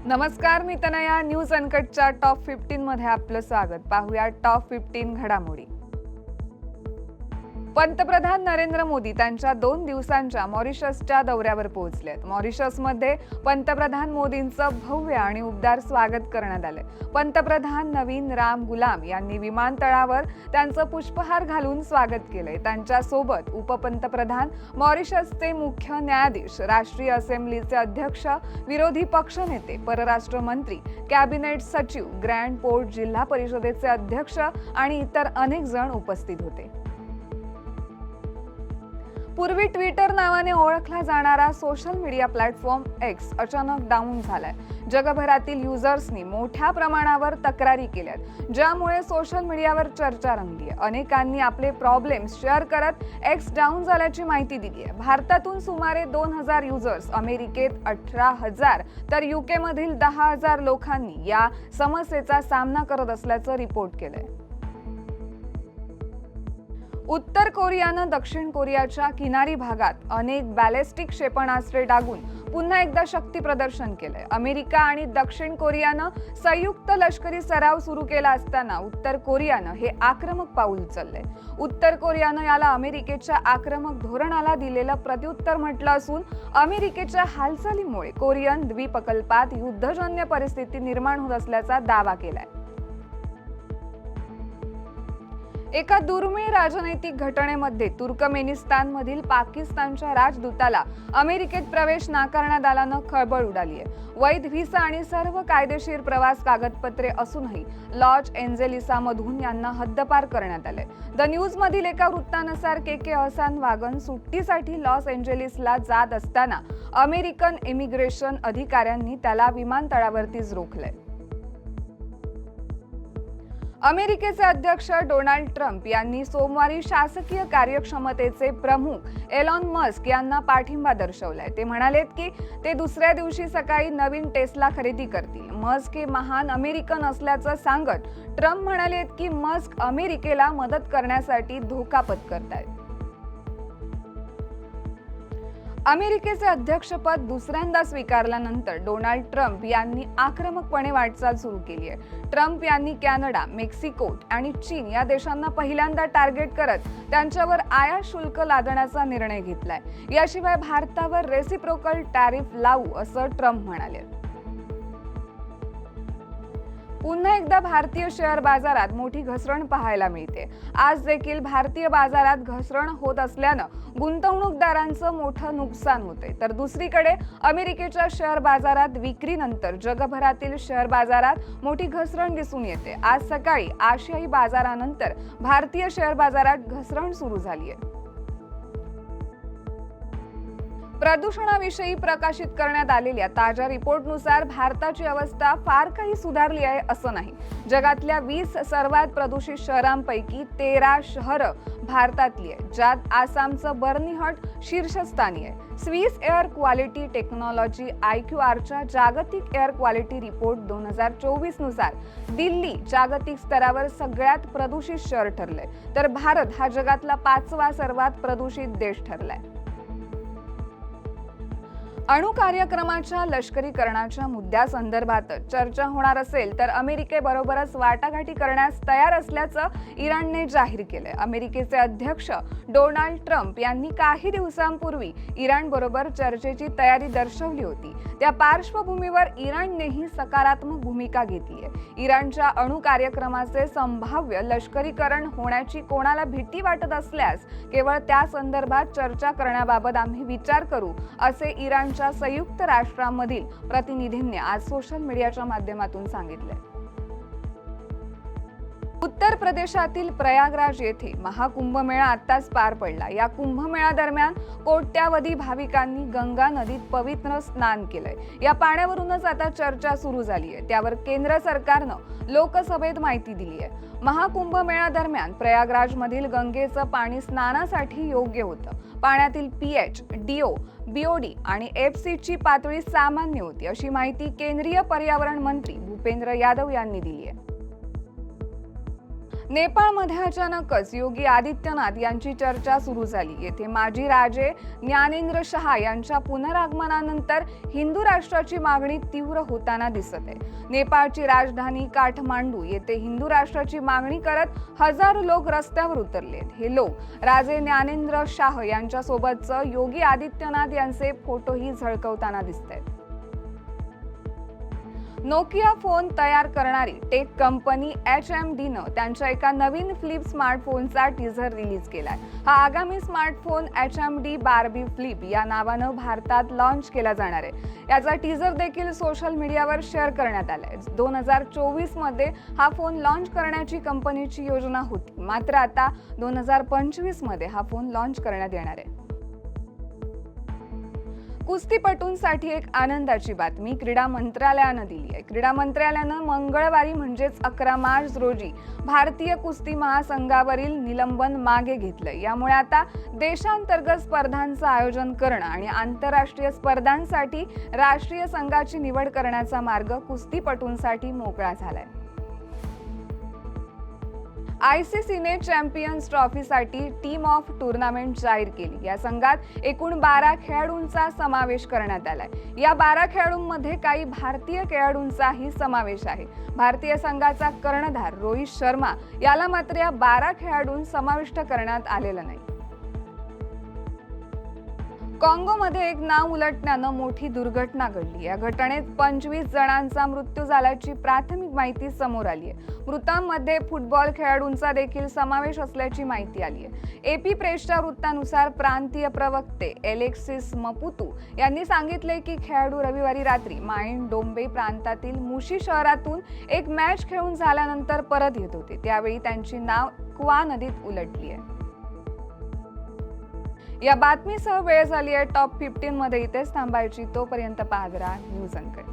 नमस्कार, मी Tanaya. News अनकटच्या top 15 मध्ये आपलं स्वागत. पाहूया टॉप 15 घडामोडी. पंतप्रधान नरेंद्र मोदी त्यांच्या 2 दिवसांच्या मॉरिशसच्या दौऱ्यावर पोहोचलेत. मॉरिशसमध्ये पंतप्रधान मोदींचं भव्य आणि उबदार स्वागत करण्यात आले. पंतप्रधान नवीन राम गुलाम यांनी विमानतळावर त्यांचं पुष्पहार घालून स्वागत केलंय. त्यांच्यासोबत उपपंतप्रधान, मॉरिशसचे मुख्य न्यायाधीश, राष्ट्रीय असेंब्लीचे अध्यक्ष, विरोधी पक्षनेते, परराष्ट्र मंत्री, कॅबिनेट सचिव, ग्रँड पोर्ट जिल्हा परिषदेचे अध्यक्ष आणि इतर अनेक जण उपस्थित होते. पूर्वी ट्विटर नावाने ओळखला जाणारा सोशल मीडिया प्लॅटफॉर्म एक्स अचानक डाऊन झालाय. जगभरातील युजर्सनी मोठ्या प्रमाणावर तक्रारी केल्यात, ज्यामुळे सोशल मीडियावर चर्चा रंगली आहे. अनेकांनी आपले प्रॉब्लेम्स शेअर करत एक्स डाऊन झाल्याची माहिती दिली आहे. भारतातून सुमारे 2000 युजर्स, अमेरिकेत 18,000 तर UK मधील 10,000 लोकांनी या समस्येचा सामना करत असल्याचं रिपोर्ट केलंय. उत्तर कोरियानं दक्षिण कोरियाच्या किनारी भागात अनेक बॅलिस्टिक क्षेपणास्त्रे डागून पुन्हा एकदा शक्ती प्रदर्शन केलंय. अमेरिका आणि दक्षिण कोरियानं संयुक्त लष्करी सराव सुरू केला असताना उत्तर कोरियानं हे आक्रमक पाऊल उचललंय. उत्तर कोरियानं याला अमेरिकेच्या आक्रमक धोरणाला दिलेलं प्रत्युत्तर म्हटलं असून अमेरिकेच्या हालचालीमुळे कोरियन द्वीपकल्पात युद्धजन्य परिस्थिती निर्माण होत असल्याचा दावा केलाय. एका दुर्मिळ राजनैतिक घटनेमध्ये तुर्कमेनिस्तानमधील पाकिस्तानच्या राजदूताला अमेरिकेत प्रवेश नाकारण्यात आल्यानं खळबळ उडाली आहे. वैध व्हिसा आणि सर्व कायदेशीर प्रवास कागदपत्रे असूनही लॉस एंजेलिसमधून यांना हद्दपार करण्यात आले. द न्यूज मधील एका वृत्तानुसार के अहसान वागन सुट्टीसाठी लॉस एंजेलिसला जात असताना अमेरिकन इमिग्रेशन अधिकाऱ्यांनी त्याला विमानतळावरतीच रोखले. अमेरिकेचे अध्यक्ष डोनाल्ड ट्रम्प यांनी सोमवारी शासकीय कार्यक्षमतेचे प्रमुख एलॉन मस्क यांना पाठिंबा दर्शवलाय. ते म्हणालेत की ते दुसऱ्या दिवशी सकाळी नवीन टेस्ला खरेदी करतील. मस्क हे महान अमेरिकन असल्याचं सांगत ट्रम्प म्हणालेत की मस्क अमेरिकेला मदत करण्यासाठी धोका पत्करतायत. अमेरिकेचे अध्यक्षपद दुसऱ्यांदा स्वीकारल्यानंतर डोनाल्ड ट्रम्प यांनी आक्रमकपणे वाटचाल सुरू केली आहे. ट्रम्प यांनी कॅनडा, मेक्सिको आणि चीन या देशांना पहिल्यांदा टार्गेट करत त्यांच्यावर आयात शुल्क लादण्याचा निर्णय घेतलाय. याशिवाय भारतावर रेसिप्रोकल टॅरिफ लावू असं ट्रम्प म्हणाले. पुन्हा एकदा भारतीय शेअर बाजारात मोठी घसरण पाहायला मिळते. आज देखील भारतीय बाजारात घसरण होत असल्यानं गुंतवणूकदारांचं मोठं नुकसान होतंय. तर दुसरीकडे अमेरिकेच्या शेअर बाजारात विक्रीनंतर जगभरातील शेअर बाजारात मोठी घसरण दिसून येते. आज सकाळी आशियाई बाजारानंतर भारतीय शेअर बाजारात घसरण सुरू झाली आहे. प्रदूषणाविषयी प्रकाशित करण्यात आलेल्या ताज्या रिपोर्टनुसार भारताची अवस्था फार काही सुधारली आहे असं नाही. जगातल्या 20 सर्वात प्रदूषित शहरांपैकी 13 शहरं भारतातली आहेत, ज्यात आसामचं बर्निहट शीर्षस्थानी आहे. स्विस एअर क्वालिटी टेक्नॉलॉजी IQRच्या जागतिक एअर क्वालिटी रिपोर्ट 2024 नुसार दिल्ली जागतिक स्तरावर सगळ्यात प्रदूषित शहर ठरलंय, तर भारत हा जगातला 5वा सर्वात प्रदूषित देश ठरलाय. अणु कार्यक्रमाच्या लष्करीकरणाच्या मुद्द्यासंदर्भात चर्चा होणार असेल तर अमेरिकेबरोबरच वाटाघाटी करण्यास तयार असल्याचं इराणने जाहीर केलंय. अमेरिकेचे अध्यक्ष डोनाल्ड ट्रम्प यांनी काही दिवसांपूर्वी इराणबरोबर चर्चेची तयारी दर्शवली होती. त्या पार्श्वभूमीवर इराणनेही सकारात्मक भूमिका घेतली आहे. इराणच्या अणु कार्यक्रमाचे संभाव्य लष्करीकरण होण्याची कोणाला भीती वाटत असल्यास केवळ त्या संदर्भात चर्चा करण्याबाबत आम्ही विचार करू, असे इराणच्या संयुक्त राष्ट्रांमधील प्रतिनिधींनी आज सोशल मीडियाच्या माध्यमातून सांगितले. उत्तर प्रदेशातील प्रयागराज येथे महाकुंभमेळा आत्ताच पार पडला. या कुंभमेळा दरम्यान कोट्यावधी भाविकांनी गंगा नदीत पवित्र स्नान केलंय. या पाण्यावरूनच आता चर्चा सुरू झाली आहे. त्यावर केंद्र सरकारनं लोकसभेत माहिती दिली आहे. महाकुंभमेळा दरम्यान प्रयागराजमधील गंगेचं पाणी स्नानासाठी योग्य होतं. पाण्यातील pH, DO, BOD आणि FC ची पातळी सामान्य होती, अशी माहिती केंद्रीय पर्यावरण मंत्री भूपेंद्र यादव यांनी दिली आहे. नेपाळमध्ये अचानकच योगी आदित्यनाथ यांची चर्चा सुरू झाली. येथे माजी राजे ज्ञानेंद्र शहा यांच्या पुनरागमनानंतर हिंदू राष्ट्राची मागणी तीव्र होताना दिसत आहे. नेपाळची राजधानी काठमांडू येथे हिंदू राष्ट्राची मागणी करत हजारो लोक रस्त्यावर उतरलेत. हे लोक राजे ज्ञानेंद्र शाह यांच्या सोबतच योगी आदित्यनाथ यांचे फोटोही झळकवताना दिसतात. नोकिया फोन तयार करणारी टेक कंपनी HMDनं त्यांच्या एका नवीन फ्लिप स्मार्टफोनचा टीझर रिलीज केलाय. हा आगामी स्मार्टफोन HMD बार्बी फ्लिप या नावानं भारतात लॉन्च केला जाणार आहे. याचा टीझर देखील सोशल मीडियावर शेअर करण्यात आलाय. 2024 मध्ये हा फोन लॉन्च करण्याची कंपनीची योजना होती, मात्र आता 2025 मध्ये हा फोन लॉन्च करण्यात येणार आहे. कुस्तीपटूंसाठी एक आनंदाची बातमी क्रीडा मंत्रालयानं दिली आहे. क्रीडा मंत्रालयानं मंगळवारी म्हणजेच 11 मार्च रोजी भारतीय कुस्ती महासंघावरील निलंबन मागे घेतलंय. यामुळे आता देशांतर्गत स्पर्धांचं आयोजन करणं आणि आंतरराष्ट्रीय स्पर्धांसाठी राष्ट्रीय संघाची निवड करण्याचा मार्ग कुस्तीपटूंसाठी मोकळा झालाय. ICCने चॅम्पियन्स ट्रॉफीसाठी टीम ऑफ टूर्नामेंट जाहीर केली. या संघात एकूण 12 खेळाडूंचा समावेश करण्यात आलाय. या 12 खेळाडूंमध्ये काही भारतीय खेळाडूंचाही समावेश आहे. भारतीय संघाचा कर्णधार रोहित शर्मा याला मात्र या 12 खेळाडूंत समाविष्ट करण्यात आलेलं नाही. काँगोमध्ये एक नाव उलटण्यानं मोठी दुर्घटना घडली. या घटनेत 25 जणांचा मृत्यू झाल्याची प्राथमिक माहिती समोर आली आहे. मृतांमध्ये फुटबॉल खेळाडूंचा देखील समावेश असल्याची माहिती आली आहे. AP प्रेसच्या वृत्तानुसार प्रांतीय प्रवक्ते एलेक्सिस मपुतू यांनी सांगितले की खेळाडू रविवारी रात्री माइन डोम्बे प्रांतातील मुशी शहरातून एक मॅच खेळून झाल्यानंतर परत येत होते. त्यावेळी त्यांची नाव क्वा नदीत उलटली आहे. या बातमीसह वेळ झाली आहे टॉप 15 मध्ये. इथेच थांबायची. तोपर्यंत पाहत राहा न्यूज अनकट.